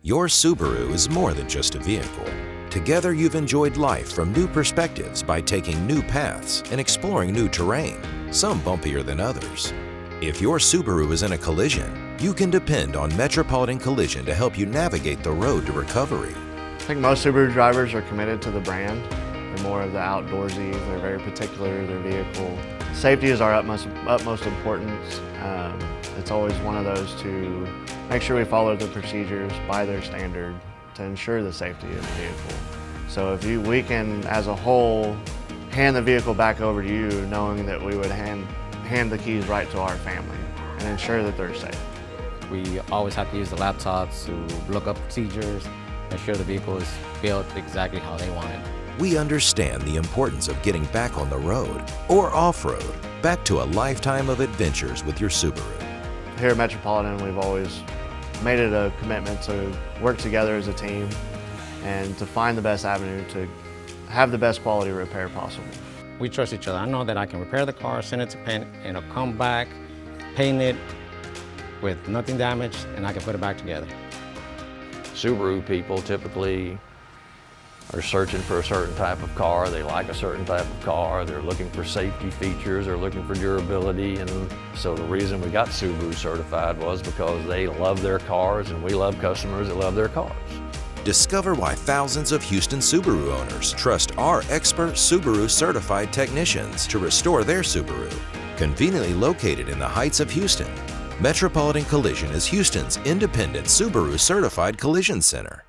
Your Subaru is more than just a vehicle. Together, you've enjoyed life from new perspectives by taking new paths and exploring new terrain, some bumpier than others. If your Subaru is in a collision, you can depend on Metropolitan Collision to help you navigate the road to recovery. I think most Subaru drivers are committed to the brand. They're more of the outdoorsy, they're very particular, their vehicle. Safety is our utmost importance. It's always one of those to make sure we follow the procedures by their standard to ensure the safety of the vehicle. So if we can, as a whole, hand the vehicle back over to you knowing that we would hand the keys right to our family and ensure that they're safe. We always have to use the laptops to look up procedures, make sure the vehicle is built exactly how they want it. We understand the importance of getting back on the road or off-road, back to a lifetime of adventures with your Subaru. Here at Metropolitan, we've always made it a commitment to work together as a team and to find the best avenue to have the best quality repair possible. We trust each other. I know that I can repair the car, send it to paint, and it'll come back, paint it with nothing damaged, and I can put it back together. Subaru people typically are searching for a certain type of car. They like a certain type of car. They're looking for safety features. They're looking for durability. And so the reason we got Subaru certified was because they love their cars and we love customers that love their cars. Discover why thousands of Houston Subaru owners trust our expert Subaru certified technicians to restore their Subaru. Conveniently located in the Heights of Houston, Metropolitan Collision is Houston's independent Subaru certified collision center.